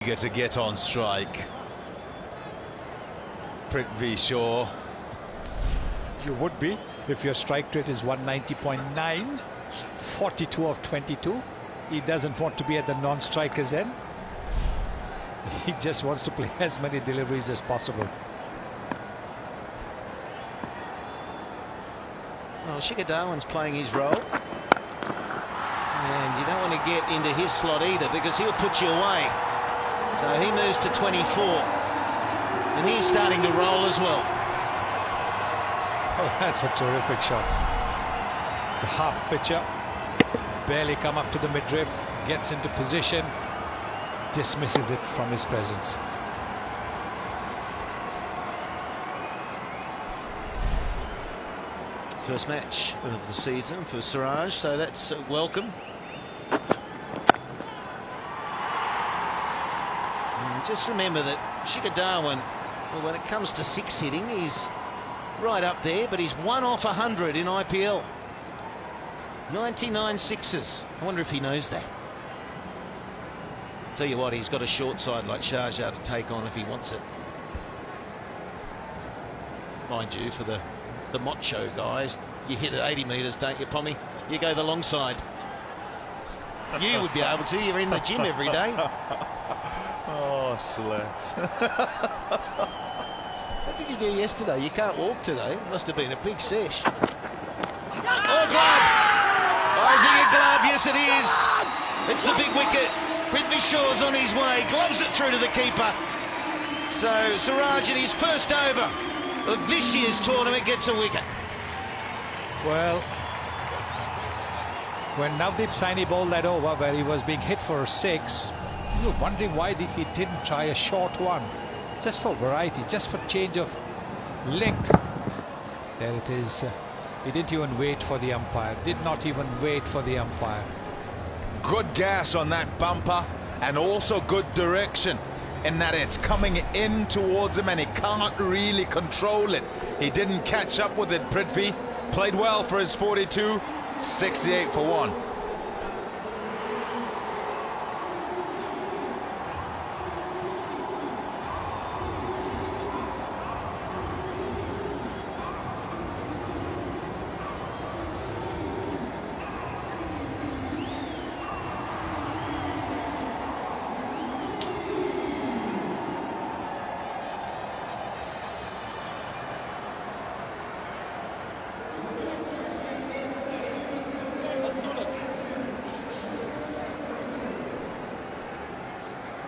eager to get on strike. Prithvi Shaw. You would be if your strike rate is 190.9, 42 of 22. He doesn't want to be at the non-strikers end. He just wants to play as many deliveries as possible. Well, Shikhar Dhawan's playing his role. And you don't want to get into his slot either, because he'll put you away. So he moves to 24. And he's starting to roll as well. Oh, that's a terrific shot. It's a half pitcher. Barely come up to the midriff. Gets into position. Dismisses it from his presence. First match of the season for Siraj, so that's welcome. And just remember that Shikhar Dhawan, well, when it comes to six hitting, he's right up there, but he's 1 off 100 in IPL. 99 sixes. I wonder if he knows that. Tell you what, he's got a short side like Sharjah to take on if he wants it. Mind you, for the macho guys, you hit at 80 metres, don't you, Pommy? You go the long side. You would be able to. You're in the gym every day. Oh, slats. What did you do yesterday? You can't walk today. Must have been a big sesh. Oh, glove! I think a glove, yes it is. It's the big wicket. Prithvi Shaw's on his way. Gloves it through to the keeper. So Siraj in his first over of this year's tournament gets a wicket. Well, when Navdeep Saini bowled that over where he was being hit for a 6, you were wondering why he didn't try a short one. Just for variety, just for change of length. There it is. He didn't even wait for the umpire. Did not even wait for the umpire. Good gas on that bumper, and also good direction in that it's coming in towards him and he can't really control it. He didn't catch up with it. Prithvi played well for his 42, 68 for 1.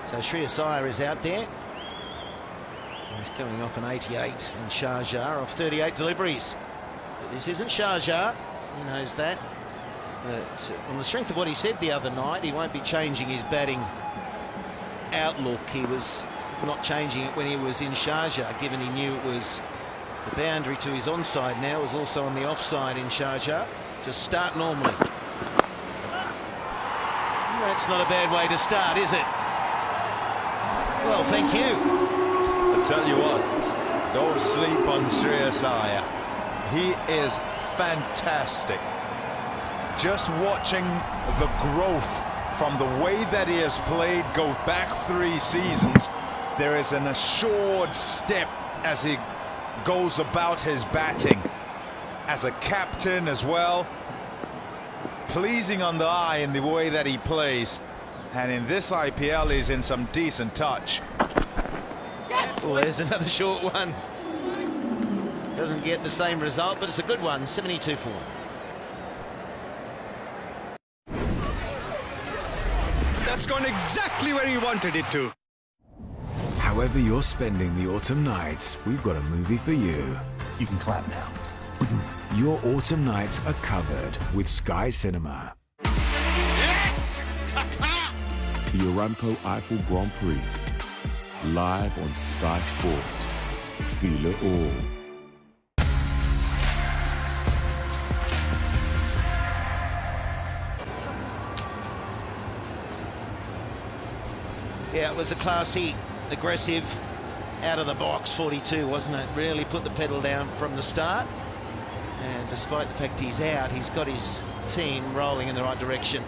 So Shreyas Iyer is out there. He's coming off an 88 in Sharjah off 38 deliveries. But this isn't Sharjah, he knows that. But on the strength of what he said the other night, he won't be changing his batting outlook. He was not changing it when he was in Sharjah, given he knew it was the boundary to his onside now, was also on the offside in Sharjah. Just start normally. That's not a bad way to start, is it? Well, thank you. I tell you what, don't sleep on Shreyas Iyer. He is fantastic. Just watching the growth from the way that he has played go back 3 seasons, there is an assured step as he goes about his batting. As a captain as well, pleasing on the eye in the way that he plays. And in this IPL, he's in some decent touch. Well, there's another short one. Doesn't get the same result, but it's a good one. 72 for 1. That's gone exactly where you wanted it to. However you're spending the autumn nights, we've got a movie for you. You can clap now. Your autumn nights are covered with Sky Cinema. The Aramco Eiffel Grand Prix, live on Sky Sports. Feel it all. Yeah, it was a classy, aggressive, out of the box 42, wasn't it? Really put the pedal down from the start. And despite the fact he's out, he's got his team rolling in the right direction.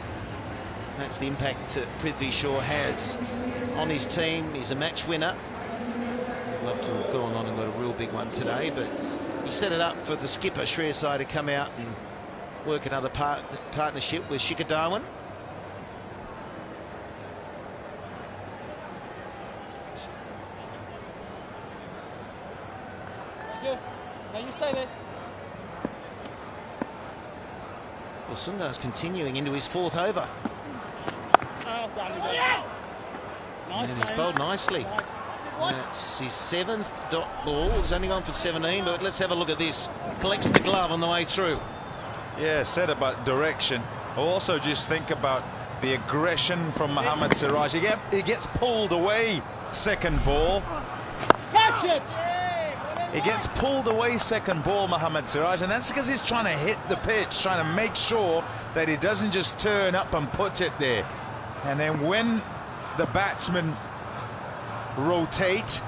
That's the impact Prithvi Shaw has on his team. He's a match winner. Love to have gone on and got a real big one today, but he set it up for the skipper, Shreyas Iyer, to come out and work another partnership with Shikhar Dhawan. Now you stay there. Well, Sundar's continuing into his 4th over. Nice. And he's bowled nicely. Nice. That's his 7th dot ball. He's only gone for 17, but let's have a look at this. Collects the glove on the way through. Yeah, said about direction. Also just think about the aggression from Mohammad Siraj. He gets pulled away, second ball. Catch it! He gets pulled away, second ball, Mohammad Siraj, and that's because he's trying to hit the pitch, trying to make sure that he doesn't just turn up and put it there. And then when the batsmen rotate,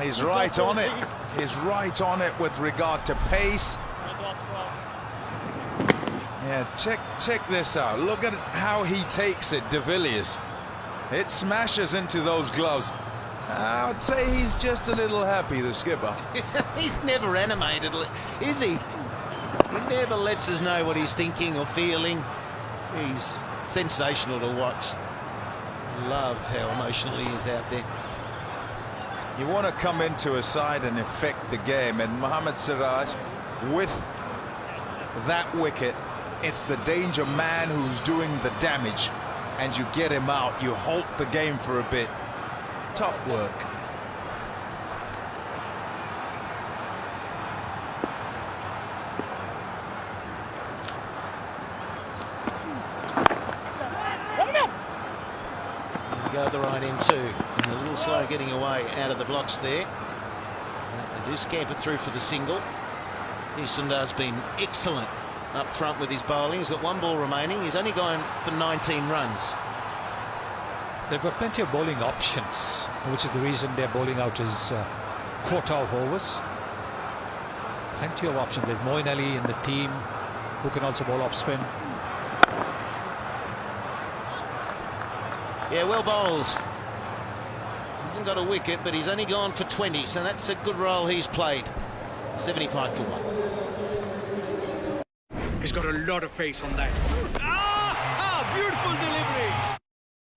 he's right on it. He's right on it with regard to pace. Yeah, check this out. Look at how he takes it, De Villiers. It smashes into those gloves. I would say he's just a little happy, the skipper. He's never animated, is he? He never lets us know what he's thinking or feeling. He's sensational to watch. Love how emotional he is out there. You want to come into a side and affect the game, and Mohammad Siraj, with that wicket, it's the danger man who's doing the damage, and you get him out, you halt the game for a bit. Tough work. Go the right end too. And a little slow getting away out of the blocks there. They do scamper through for the single. Sundar's been excellent up front with his bowling. He's got 1 ball remaining. He's only gone for 19 runs. They've got plenty of bowling options, which is the reason they're bowling out his quarter of overs. Plenty of options. There's Moeen Ali in the team who can also bowl off spin. Yeah, well bowled. Hasn't got a wicket, but he's only gone for 20, so that's a good role he's played. 75 for 1. He's got a lot of face on that. Beautiful delivery.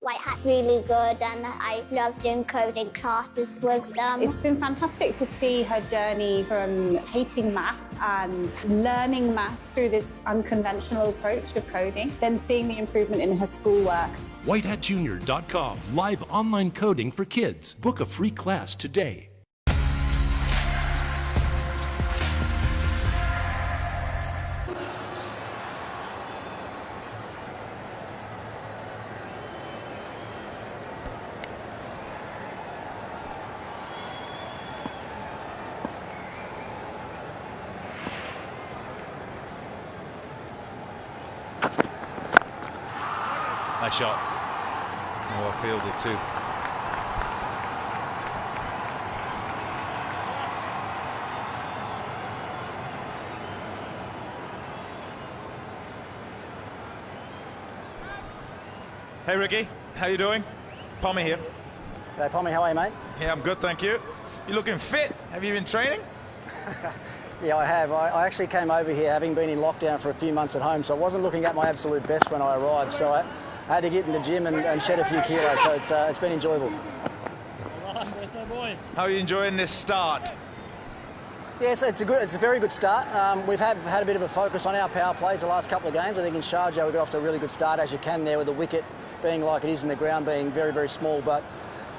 White Hat really good, and I love doing coding classes with them. It's been fantastic to see her journey from hating math and learning math through this unconventional approach of coding, then seeing the improvement in her schoolwork. WhiteHatJunior.com, live online coding for kids. Book a free class today. Nice shot. Oh, I fielded too. Hey Ricky, how you doing? Pommy here. Hey Pommy, how are you, mate? Yeah, I'm good, thank you. You looking fit? Have you been training? Yeah, I have. I actually came over here having been in lockdown for a few months at home, so I wasn't looking at my absolute best when I arrived, so I had to get in the gym and shed a few kilos, so it's been enjoyable. How are you enjoying this start? Yeah, it's a very good start. We've had a bit of a focus on our power plays the last couple of games. I think in Sharjah we got off to a really good start, as you can there, with the wicket being like it is and the ground being very, very small, but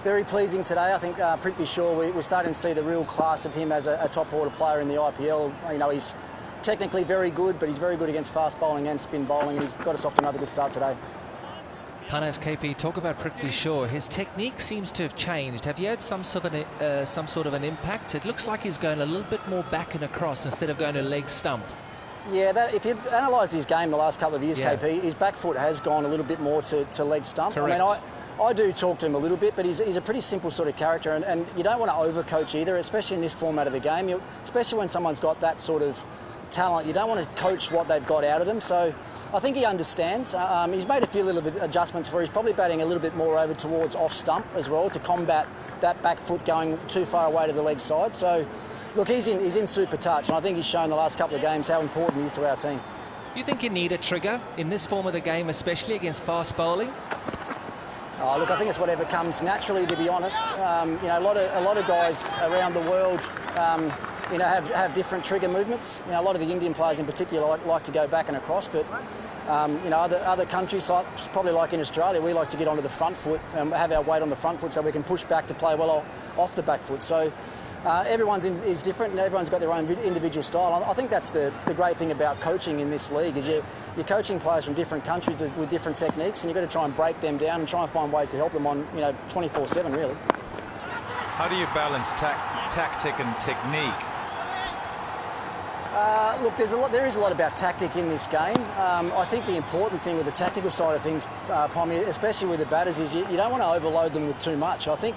very pleasing today. I think Prithvi Shaw, we're starting to see the real class of him as a top order player in the IPL. You know, he's technically very good, but he's very good against fast bowling and spin bowling, and he's got us off to another good start today. Panas, KP, talk about Prithvi Shaw. His technique seems to have changed. Have you had some sort of an impact? It looks like he's going a little bit more back and across instead of going to leg stump. Yeah, if you analyse his game the last couple of years, yeah. KP, his back foot has gone a little bit more to leg stump. Correct. I mean, I do talk to him a little bit, but he's a pretty simple sort of character, and you don't want to overcoach either, especially in this format of the game, especially when someone's got that sort of talent, you don't want to coach what they've got out of them. So I think he understands. He's made a few little bit adjustments where he's probably batting a little bit more over towards off stump as well to combat that back foot going too far away to the leg side. So look, he's in super touch, and I think he's shown the last couple of games how important he is to our team. You think you need a trigger in this form of the game, especially against fast bowling? Oh, look, I think it's whatever comes naturally, to be honest. You know, a lot of guys around the world, you know, have different trigger movements. You know, a lot of the Indian players in particular like to go back and across, but you know, other countries, probably like in Australia, we like to get onto the front foot and have our weight on the front foot so we can push back to play well off the back foot. So everyone's is different and everyone's got their own individual style. I think that's the great thing about coaching in this league is you're coaching players from different countries with different techniques, and you've got to try and break them down and try and find ways to help them on, you know, 24/7 really. How do you balance tactic and technique? Look, there is a lot about tactic in this game. I think the important thing with the tactical side of things, Pommy, especially with the batters, is you don't want to overload them with too much. I think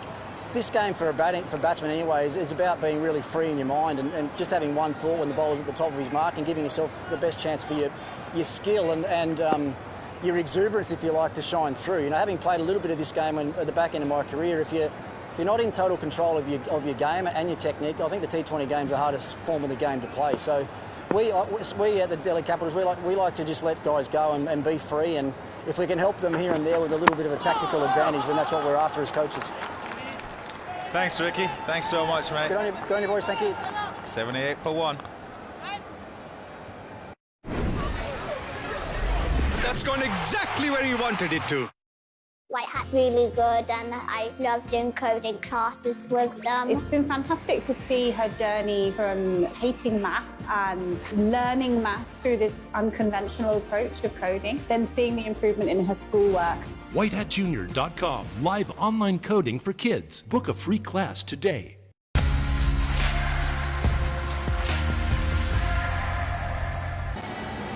this game for batsmen anyway is about being really free in your mind and just having one thought when the bowler's at the top of his mark and giving yourself the best chance for your skill and your exuberance, if you like, to shine through. You know, having played a little bit of this game at the back end of my career, if you're not in total control of your game and your technique, I think the T20 game's the hardest form of the game to play. So we at the Delhi Capitals, we like to just let guys go and be free, and if we can help them here and there with a little bit of a tactical advantage, then that's what we're after as coaches. Thanks, Ricky. Thanks so much, mate. Good on you, boys. Thank you. 78 for 1. That's gone exactly where you wanted it to. White Hat really good, and I love doing coding classes with them. It's been fantastic to see her journey from hating math and learning math through this unconventional approach of coding, then seeing the improvement in her schoolwork. WhiteHatJunior.com, live online coding for kids. Book a free class today.